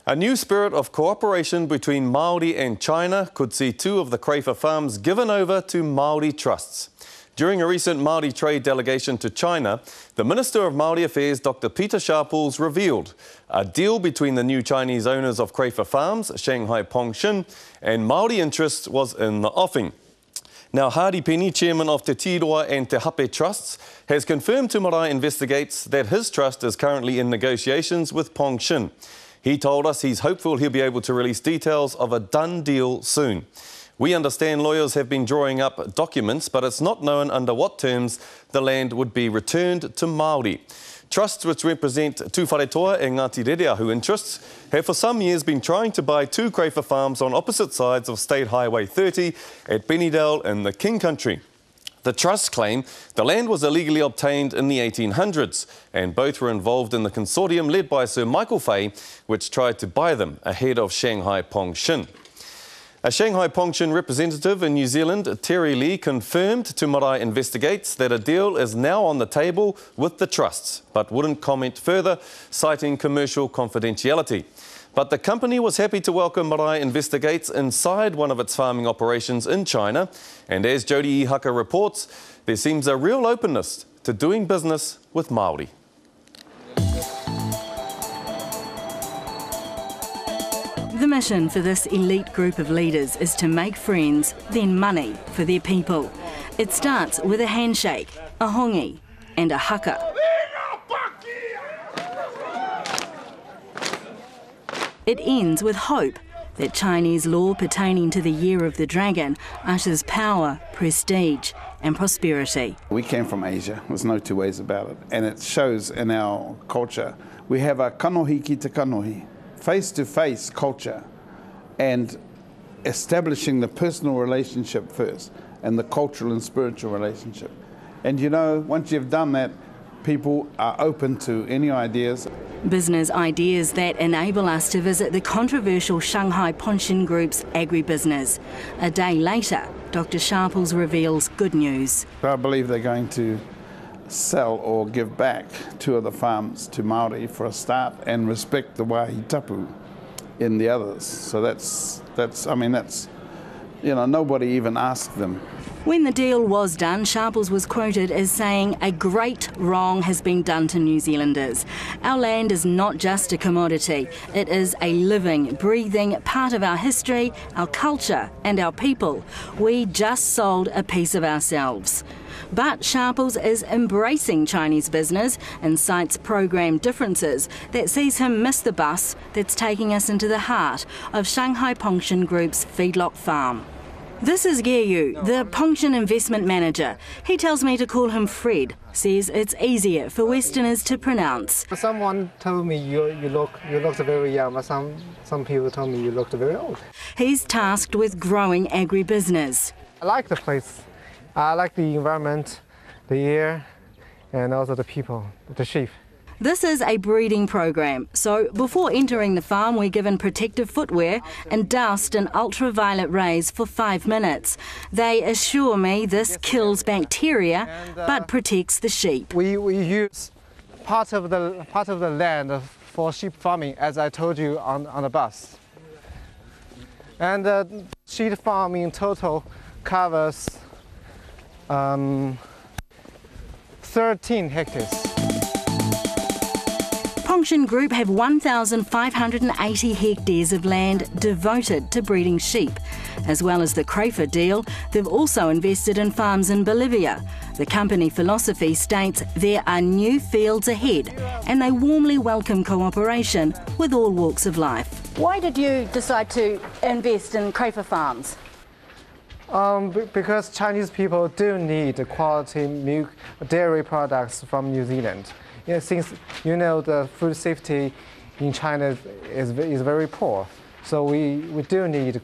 A new spirit of cooperation between Māori and China could see two of the Crafar farms given over to Māori trusts. During a recent Māori trade delegation to China, the Minister of Māori Affairs, Dr. Peter Sharples, revealed a deal between the new Chinese owners of Crafar farms, Shanghai Pengxin, and Māori interests was in the offing. Now, Hardy Penny, chairman of Te Tiroa and Te Hape Trusts, has confirmed to Marae Investigates that his trust is currently in negotiations with Pengxin. He told us he's hopeful he'll be able to release details of a done deal soon. We understand lawyers have been drawing up documents, but it's not known under what terms the land would be returned to Māori. Trusts which represent Tū Wharetoa and Ngāti Rereahu interests have for some years been trying to buy two Crafar farms on opposite sides of State Highway 30 at Benidale in the King Country. The trusts claim the land was illegally obtained in the 1800s, and both were involved in the consortium led by Sir Michael Fay, which tried to buy them ahead of Shanghai Pengxin. A Shanghai Pengxin representative in New Zealand, Terry Lee, confirmed to Marae Investigates that a deal is now on the table with the trusts, but wouldn't comment further, citing commercial confidentiality. But the company was happy to welcome Marae Investigates inside one of its farming operations in China, and as Jodie Ihaka reports, there seems a real openness to doing business with Māori. The mission for this elite group of leaders is to make friends, then money for their people. It starts with a handshake, a hongi, and a haka. It ends with hope that Chinese law pertaining to the Year of the Dragon ushers power, prestige and prosperity. We came from Asia, there's no two ways about it, and it shows in our culture. We have a kanohi ki te kanohi, face-to-face culture, and establishing the personal relationship first and the cultural and spiritual relationship. And you know, once you've done that, people are open to any ideas. Business ideas that enable us to visit the controversial Shanghai Pengxin Group's agribusiness. A day later, Dr. Sharples reveals good news. I believe they're going to sell or give back two of the farms to Māori for a start and respect the wāhi tapu in the others. So that's you know, nobody even asked them. When the deal was done, Sharples was quoted as saying, "A great wrong has been done to New Zealanders. Our land is not just a commodity. It is a living, breathing part of our history, our culture and our people. We just sold a piece of ourselves." But Sharples is embracing Chinese business and cites program differences that sees him miss the bus that's taking us into the heart of Shanghai Pengxin Group's feedlot farm. This is Geyu, the Pengxin investment manager. He tells me to call him Fred, says it's easier for Westerners to pronounce. Someone told me you looked very young, but some people told me you looked very old. He's tasked with growing agribusiness. I like the place. I like the environment, the air, and also the people, the sheep. This is a breeding program, so before entering the farm we're given protective footwear and doused in ultraviolet rays for 5 minutes. They assure me this kills bacteria but protects the sheep. We use part of the land for sheep farming, as I told you on the bus. And the sheep farm in total covers 13 hectares. Pengxin Group have 1,580 hectares of land devoted to breeding sheep. As well as the Crafar deal, they've also invested in farms in Bolivia. The company philosophy states there are new fields ahead and they warmly welcome cooperation with all walks of life. Why did you decide to invest in Crafar farms? Because Chinese people do need quality milk, dairy products from New Zealand. Yeah, since you know the food safety in China is very poor, so we do need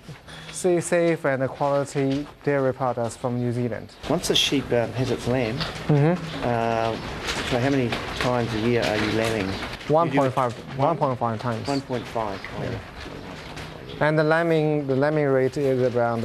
safe and quality dairy products from New Zealand. Once a sheep has its lamb, so how many times a year are you lambing? 1.5 times. 1.5. Oh. Yeah. And the lambing rate is around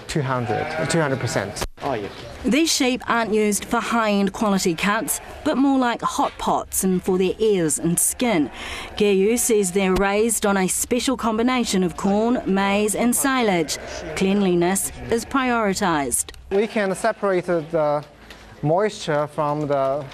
200%. Oh, yeah. These sheep aren't used for high-end quality cuts, but more like hot pots and for their ears and skin. Geyu says they're raised on a special combination of corn, maize and silage. Cleanliness is prioritised. We can separate the moisture from the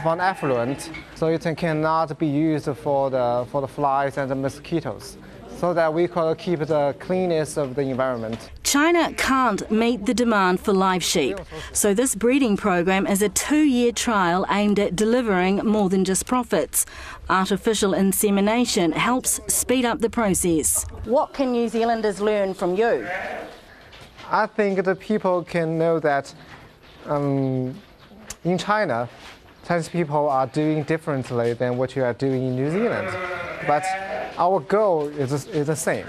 effluent, so it cannot be used for the flies and the mosquitoes, so that we can keep the cleanness of the environment. China can't meet the demand for live sheep, so this breeding program is a 2-year trial aimed at delivering more than just profits. Artificial insemination helps speed up the process. What can New Zealanders learn from you? I think the people can know that in China, Chinese people are doing differently than what you are doing in New Zealand. But our goal is the same.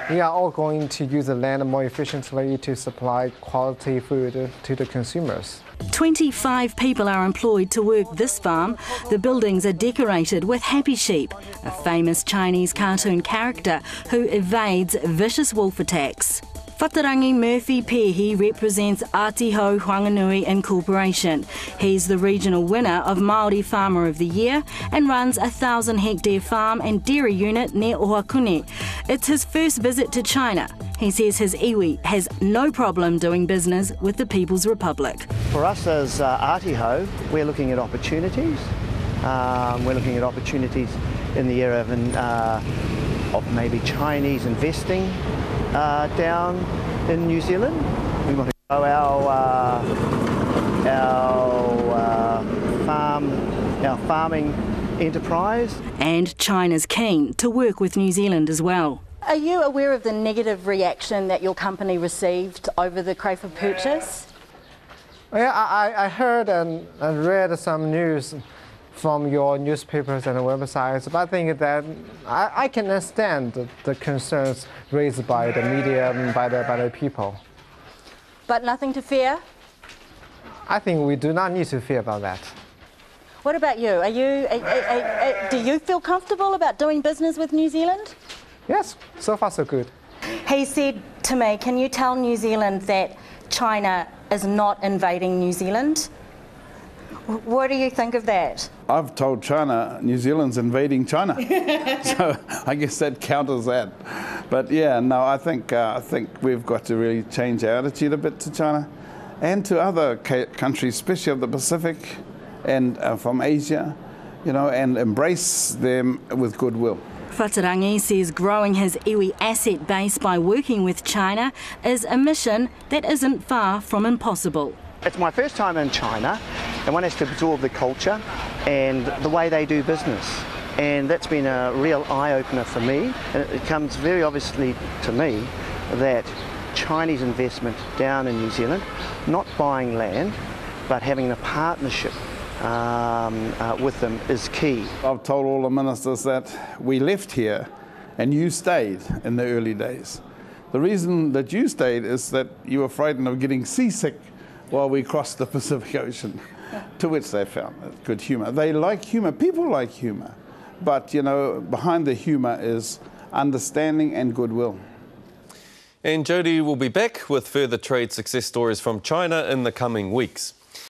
We are all going to use the land more efficiently to supply quality food to the consumers. 25 people are employed to work this farm. The buildings are decorated with happy sheep, a famous Chinese cartoon character who evades vicious wolf attacks. Whatarangi Murphy Pehi represents Atiho Whanganui Incorporation. He's the regional winner of Māori Farmer of the Year and runs a 1,000-hectare farm and dairy unit near Ohakune. It's his first visit to China. He says his iwi has no problem doing business with the People's Republic. For us as Atiho, we're looking at opportunities. We're looking at opportunities in the area of maybe Chinese investing down in New Zealand. We want to grow our farming enterprise. And China's keen to work with New Zealand as well. Are you aware of the negative reaction that your company received over the Crafar purchase? Yeah, I heard and read some news from your newspapers and websites, but I think that I can understand the concerns raised by the media and by the people. But nothing to fear? I think we do not need to fear about that. What about you? Do you feel comfortable about doing business with New Zealand? Yes, so far so good. He said to me, can you tell New Zealand that China is not invading New Zealand? What do you think of that? I've told China New Zealand's invading China, so I guess that counters that. But yeah, no, I think we've got to really change our attitude a bit to China and to other countries, especially of the Pacific and from Asia, you know, and embrace them with goodwill. Whatarangi says growing his iwi asset base by working with China is a mission that isn't far from impossible. It's my first time in China, and one has to absorb the culture and the way they do business. And that's been a real eye-opener for me. And it comes very obviously to me that Chinese investment down in New Zealand, not buying land, but having a partnership with them is key. I've told all the ministers that we left here and you stayed in the early days. The reason that you stayed is that you were frightened of getting seasick while we crossed the Pacific Ocean, to which they found good humour. They like humour, people like humour, but you know, behind the humour is understanding and goodwill. And Jody will be back with further trade success stories from China in the coming weeks.